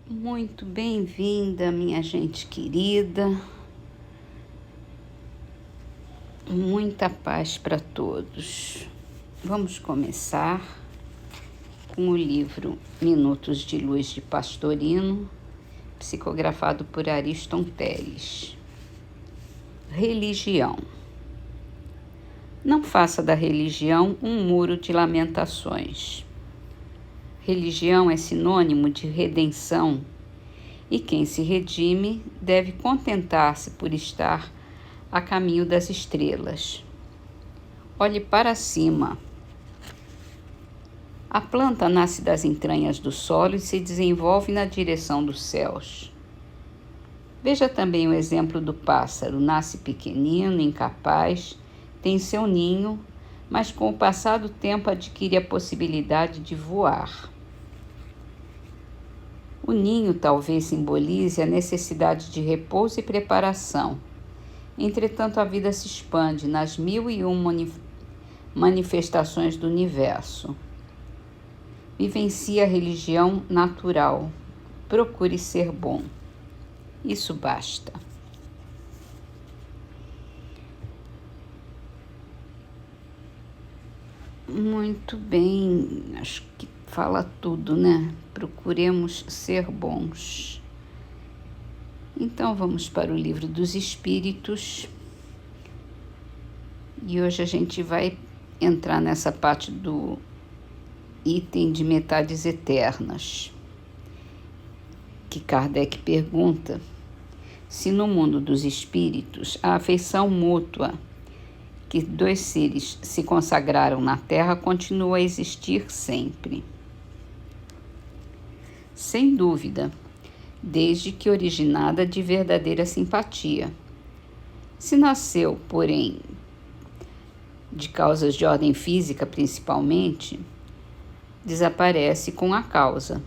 Muito bem-vinda, minha gente querida. Muita paz para todos. Vamos começar com o livro Minutos de Luz de Pastorino, psicografado por Ariston Teles. Religião. Não faça da religião um muro de lamentações. Religião é sinônimo de redenção, e quem se redime deve contentar-se por estar a caminho das estrelas. Olhe para cima. A planta nasce das entranhas do solo e se desenvolve na direção dos céus. Veja também o exemplo do pássaro. Nasce pequenino, incapaz, tem seu ninho, mas com o passar do tempo adquire a possibilidade de voar. O ninho talvez simbolize a necessidade de repouso e preparação. Entretanto, a vida se expande nas 1001 manifestações do universo. Vivencie a religião natural. Procure ser bom. Isso basta. Muito bem, acho que fala tudo, né? Procuremos ser bons. Então vamos para o Livro dos Espíritos. E hoje a gente vai entrar nessa parte do item de metades eternas, que Kardec pergunta se no mundo dos espíritos a afeição mútua que dois seres se consagraram na Terra continua a existir sempre. Sem dúvida, desde que originada de verdadeira simpatia. Se nasceu, porém, de causas de ordem física principalmente, desaparece com a causa.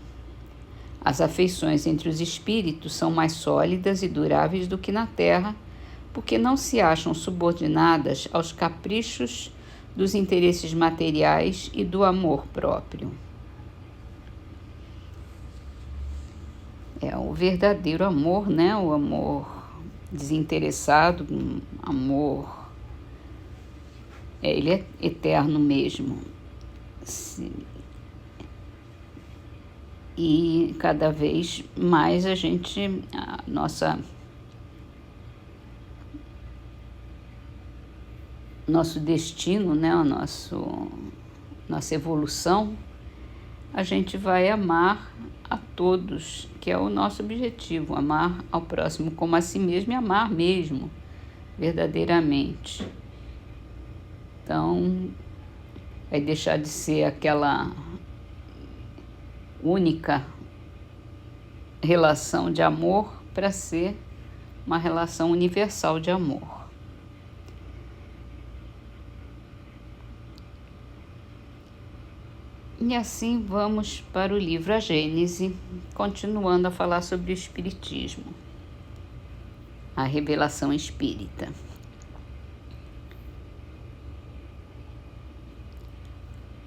As afeições entre os espíritos são mais sólidas e duráveis do que na Terra, porque não se acham subordinadas aos caprichos dos interesses materiais e do amor próprio. É o verdadeiro amor, né? O amor desinteressado, amor. Ele é eterno mesmo. E cada vez mais nosso destino, né? Nossa evolução, a gente vai amar a todos, que é o nosso objetivo, amar ao próximo como a si mesmo e amar mesmo, verdadeiramente. Então, vai deixar de ser aquela única relação de amor para ser uma relação universal de amor. E assim vamos para o livro A Gênese, continuando a falar sobre o Espiritismo, a revelação espírita.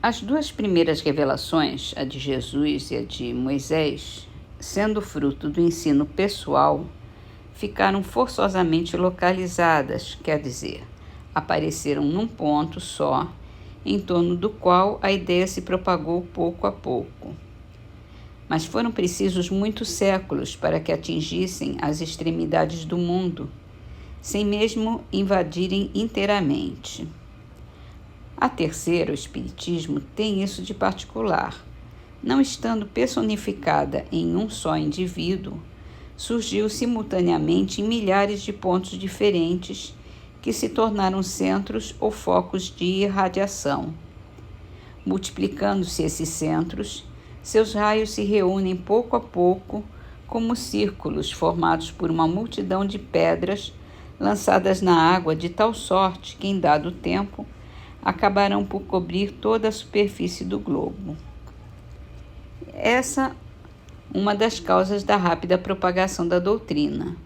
As duas primeiras revelações, a de Jesus e a de Moisés, sendo fruto do ensino pessoal, ficaram forçosamente localizadas, quer dizer, apareceram num ponto só, em torno do qual a ideia se propagou pouco a pouco. Mas foram precisos muitos séculos para que atingissem as extremidades do mundo, sem mesmo invadirem inteiramente. A terceira, o Espiritismo, tem isso de particular. Não estando personificada em um só indivíduo, surgiu simultaneamente em milhares de pontos diferentes que se tornaram centros ou focos de irradiação. Multiplicando-se esses centros, seus raios se reúnem pouco a pouco como círculos formados por uma multidão de pedras lançadas na água de tal sorte que, em dado tempo, acabarão por cobrir toda a superfície do globo. Essa uma das causas da rápida propagação da doutrina.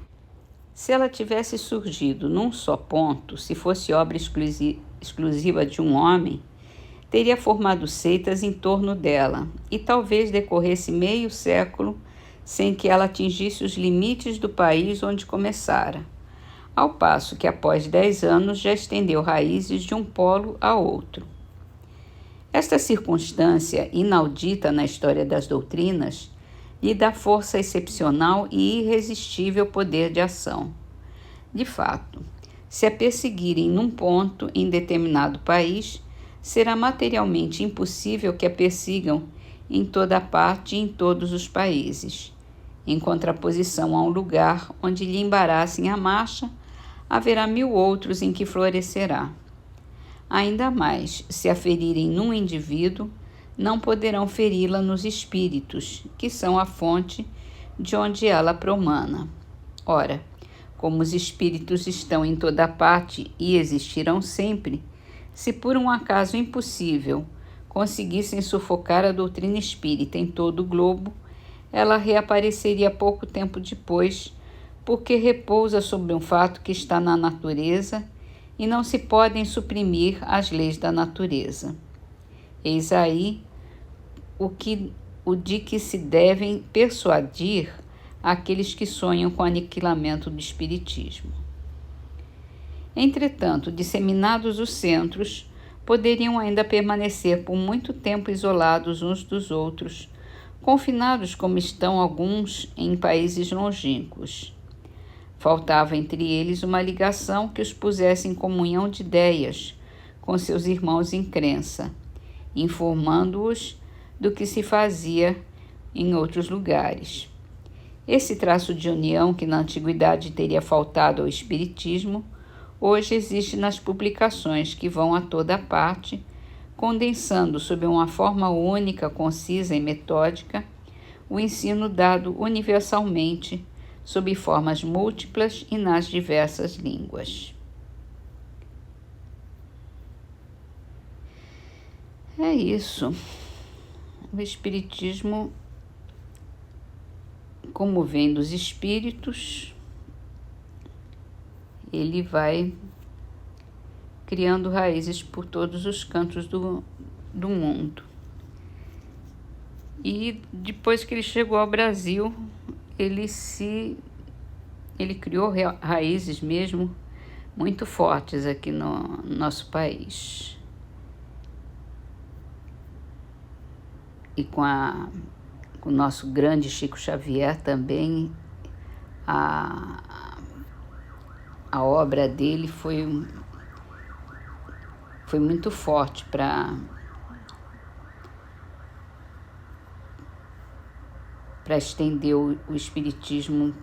Se ela tivesse surgido num só ponto, se fosse obra exclusiva de um homem, teria formado seitas em torno dela, e talvez decorresse meio século sem que ela atingisse os limites do país onde começara, ao passo que após 10 anos já estendeu raízes de um polo a outro. Esta circunstância, inaudita na história das doutrinas, lhe dá força excepcional e irresistível poder de ação. De fato, se a perseguirem num ponto em determinado país, será materialmente impossível que a persigam em toda a parte e em todos os países. Em contraposição a um lugar onde lhe embaraçem a marcha, haverá 1000 outros em que florescerá. Ainda mais, se a ferirem num indivíduo, não poderão feri-la nos espíritos, que são a fonte de onde ela promana. Ora, como os espíritos estão em toda parte e existirão sempre, se por um acaso impossível conseguissem sufocar a doutrina espírita em todo o globo, ela reapareceria pouco tempo depois, porque repousa sobre um fato que está na natureza e não se podem suprimir as leis da natureza. Eis aí o de que se devem persuadir aqueles que sonham com o aniquilamento do espiritismo. Entretanto, disseminados os centros, poderiam ainda permanecer por muito tempo isolados uns dos outros, confinados como estão alguns em países longínquos. Faltava entre eles uma ligação que os pusesse em comunhão de ideias com seus irmãos em crença, informando-os do que se fazia em outros lugares. Esse traço de união que na antiguidade teria faltado ao espiritismo, hoje existe nas publicações que vão a toda parte, condensando sob uma forma única, concisa e metódica o ensino dado universalmente, sob formas múltiplas e nas diversas línguas. É isso. O espiritismo, como vem dos espíritos, ele vai criando raízes por todos os cantos do mundo. E depois que ele chegou ao Brasil, ele criou raízes mesmo muito fortes aqui no nosso país. E com o nosso grande Chico Xavier também, a obra dele foi muito forte para estender o espiritismo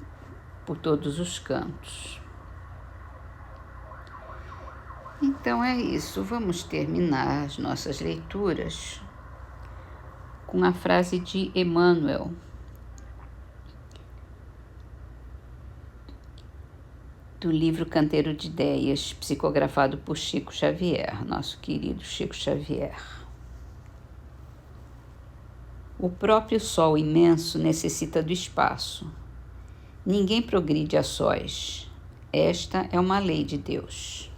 por todos os cantos. Então é isso, vamos terminar as nossas leituras com a frase de Emmanuel. Do livro Canteiro de Ideias, psicografado por Chico Xavier, nosso querido Chico Xavier. O próprio sol imenso necessita do espaço. Ninguém progride a sós. Esta é uma lei de Deus.